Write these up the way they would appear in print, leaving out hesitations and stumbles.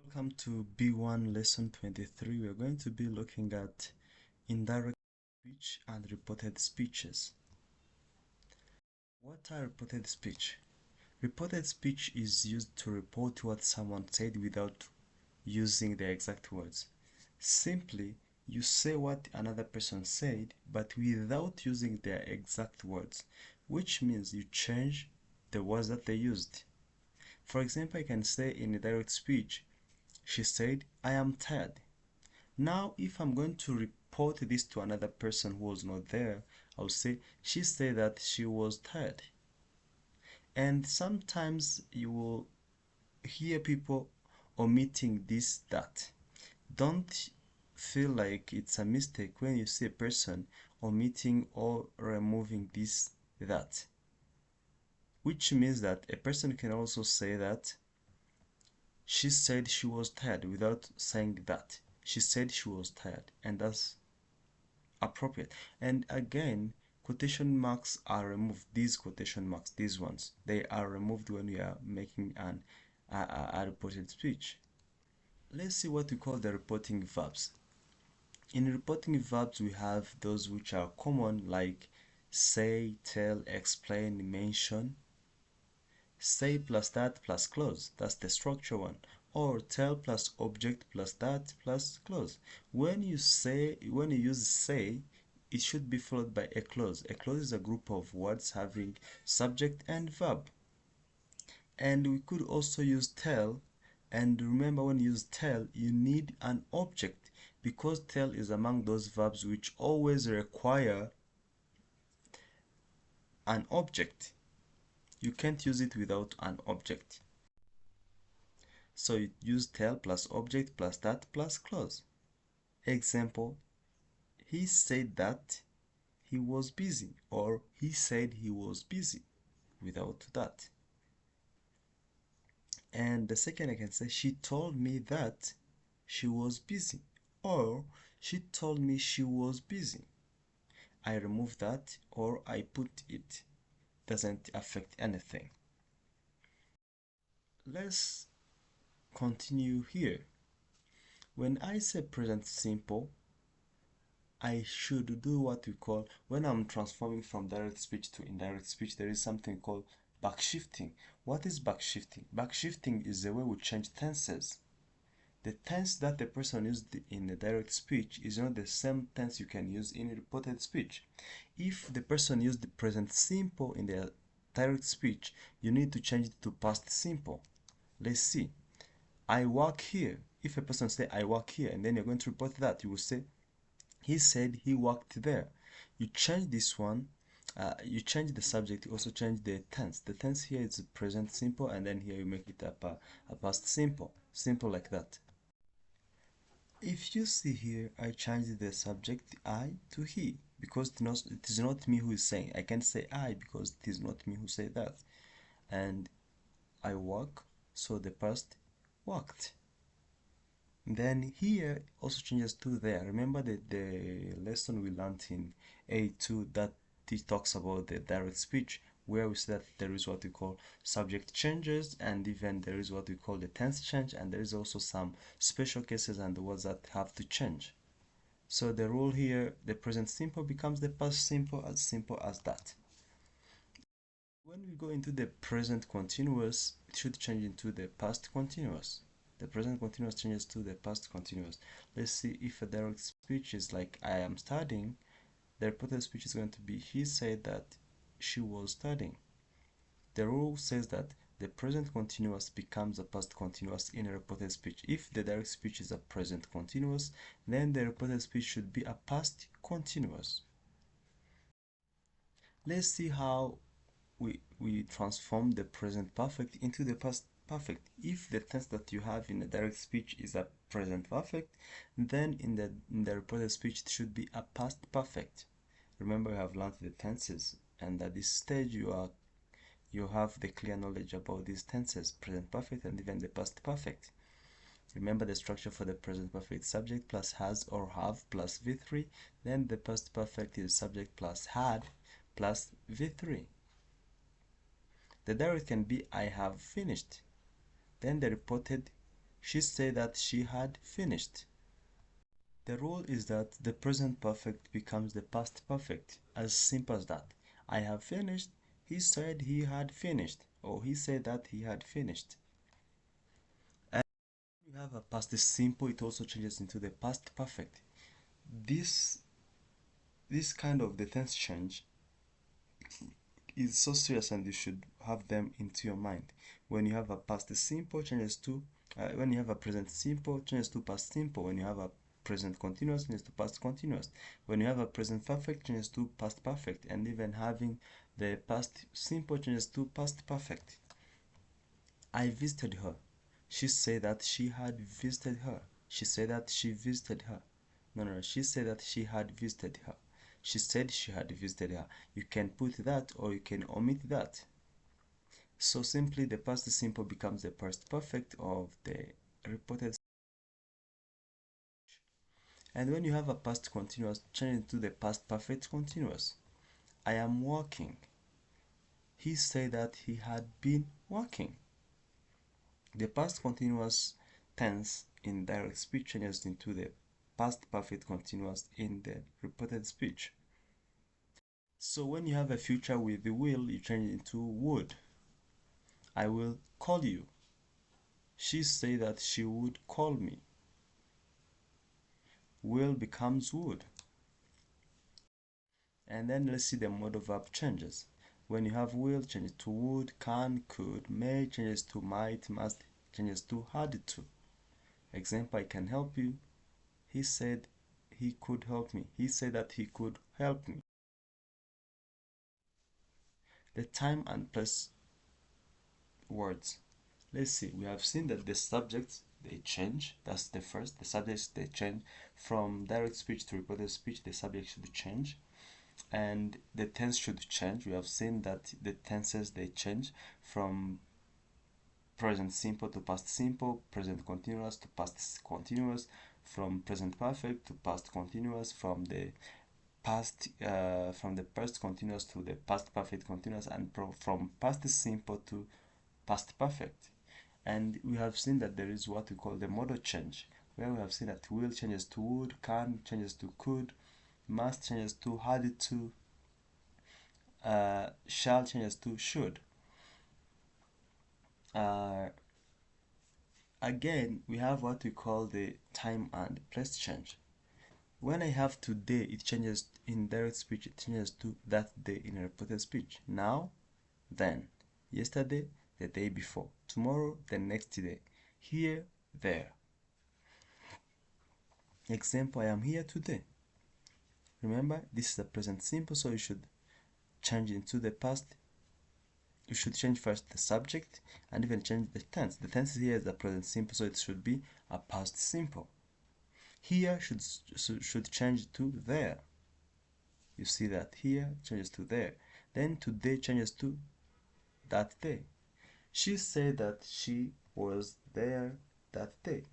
Welcome to B1 Lesson 23. We are going to be looking at indirect speech and reported speeches. What are reported speech? Reported speech is used to report what someone said without using the exact words. Simply, you say what another person said, but without using their exact words, which means you change the words that they used. For example, I can say in a direct speech, she said, I am tired. Now, if I'm going to report this to another person who was not there, I'll say, she said that she was tired. And sometimes you will hear people omitting this, that. Don't feel like it's a mistake when you see a person omitting or removing this, that. Which means that a person can also say that she said she was tired without saying that. She said she was tired, and that's appropriate. And again, quotation marks are removed. These quotation marks, these ones, they are removed when we are making a reported speech. Let's see what we call the reporting verbs. In reporting verbs, we have those which are common, like say, tell, explain, mention. Say plus that plus clause, that's the structure one. Or tell plus object plus that plus clause. When you use say, it should be followed by a clause. A clause is a group of words having subject and verb. And we could also use tell, and remember, when you use tell, you need an object, because tell is among those verbs which always require an object. You can't use it without an object. So you use tell plus object plus that plus clause. Example, he said that he was busy, or he said he was busy, without that. And the second, I can say, she told me that she was busy, or she told me she was busy. I remove that or I put it. Doesn't affect anything. Let's continue here. When I say present simple, I should do what we call, when I'm transforming from direct speech to indirect speech, there is something called backshifting. What is backshifting? Backshifting is the way we change tenses. The tense that the person used in the direct speech is not the same tense you can use in reported speech. If the person used the present simple in the direct speech, you need to change it to past simple. Let's see. I work here. If a person say I work here, and then you're going to report that, you will say he said he worked there. You change this one, you change the subject, you also change the tense. The tense here is present simple, and then here you make it a past simple. Simple like that. If you see here, I changed the subject I to he, because it is not me who is saying. I can't say I because it is not me who said that. And I work, so the past worked. Then here also changes to there. Remember the lesson we learned in A2 that it talks about the direct speech, where we say that there is what we call subject changes, and even there is what we call the tense change, and there is also some special cases and the words that have to change. So the rule here, the present simple becomes the past simple as that. When we go into the present continuous, it should change into the past continuous. The present continuous changes to the past continuous. Let's see if a direct speech is like I am studying. The reported speech is going to be he said that she was studying. The rule says that the present continuous becomes a past continuous in a reported speech. If the direct speech is a present continuous, then the reported speech should be a past continuous. Let's see how we transform the present perfect into the past perfect. If the tense that you have in the direct speech is a present perfect, then in the reported speech it should be a past perfect. Remember, you have learned the tenses, and at this stage you have the clear knowledge about these tenses, present perfect and even the past perfect. Remember the structure for the present perfect: subject plus has or have plus V3. Then the past perfect is subject plus had plus V3. The direct can be I have finished. Then the reported She said that she had finished. The rule is that the present perfect becomes the past perfect. As simple as that. I have finished. He said he had finished. Or he said that he had finished. And when you have a past simple, it also changes into the past perfect. This kind of the tense change is so serious, and you should have them into your mind. When you have a past simple changes to when you have a present simple changes to past simple. When you have a present continuous changes to past continuous. When you have a present perfect changes to past perfect, and even having the past simple changes to past perfect. I visited her. She said that she had visited her. She said that she visited her. No, she said that she had visited her. She said she had visited her. You can put that or you can omit that. So simply the past simple becomes the past perfect of the reported. And when you have a past continuous, change it to the past perfect continuous. I am walking. He said that he had been walking. The past continuous tense in direct speech changes into the past perfect continuous in the reported speech. So when you have a future with the will, you change it into would. I will call you. She said that she would call me. Will becomes would. And then let's see the modal verb changes. When you have will, change it to would, can, could, may, changes to might, must, changes to had to. Example, I can help you. He said he could help me. He said that he could help me. The time and place words. Let's see, we have seen that the subjects they change. That's the first. The subjects they change from direct speech to reported speech. The subject should change, and the tense should change. We have seen that the tenses they change from present simple to past simple, present continuous to past continuous, from present perfect to past continuous, from the past continuous to the past perfect continuous, and from past simple to past perfect. And we have seen that there is what we call the modal change, where we have seen that will changes to would, can changes to could, must changes to had to, shall changes to should. Again, we have what we call the time and place change. When I have today, it changes in direct speech, it changes to that day in reported speech. Now, then, yesterday, the day before, tomorrow, the next day, here, there. Example, I am here today. Remember, this is the present simple, so you should change into the past. You should change first the subject and even change the tense. The tense here is the present simple, so it should be a past simple. Here should change to there. You see that here changes to there. Then today changes to that day. She said that she was there that day.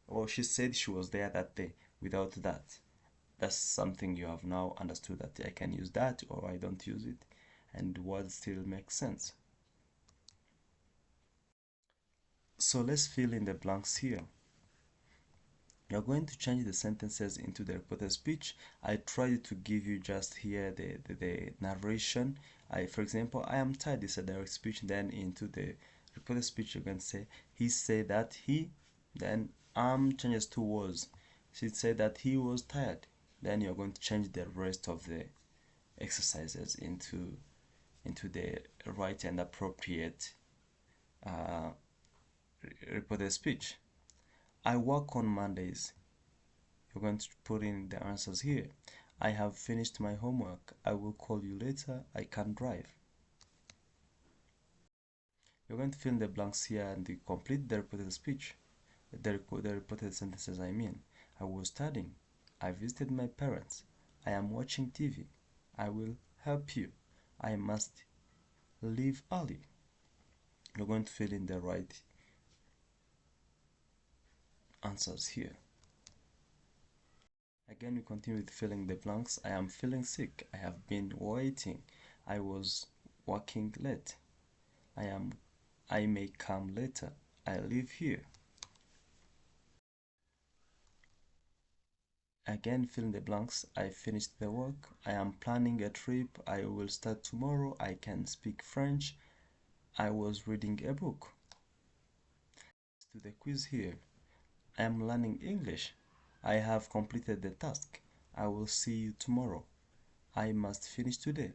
Or she said she was there that day without that. That's something you have now understood, that I can use that or I don't use it, and words still make sense. So let's fill in the blanks here. You're going to change the sentences into the reported speech. I tried to give you just here the narration. For example, I am tired is a direct speech. Then into the reported speech, you're going to say, he said that he, then changes to was. She said that he was tired. Then you're going to change the rest of the exercises into the right and appropriate reported speech. I work on Mondays. You're going to put in the answers here. I have finished my homework. I will call you later. I can drive. You're going to fill in the blanks here and you complete the reported speech. The reported sentences, I mean. I was studying. I visited my parents. I am watching TV. I will help you. I must leave early. You're going to fill in the right answers here. Again, we continue with filling the blanks. I am feeling sick. I have been waiting. I was working late. I may come later. I live here. Again, fill in the blanks. I finished the work. I am planning a trip. I will start tomorrow. I can speak French. I was reading a book. To the quiz here. I am learning English. I have completed the task. I will see you tomorrow. I must finish today.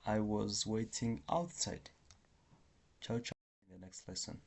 I was waiting outside. Ciao, ciao in the next lesson.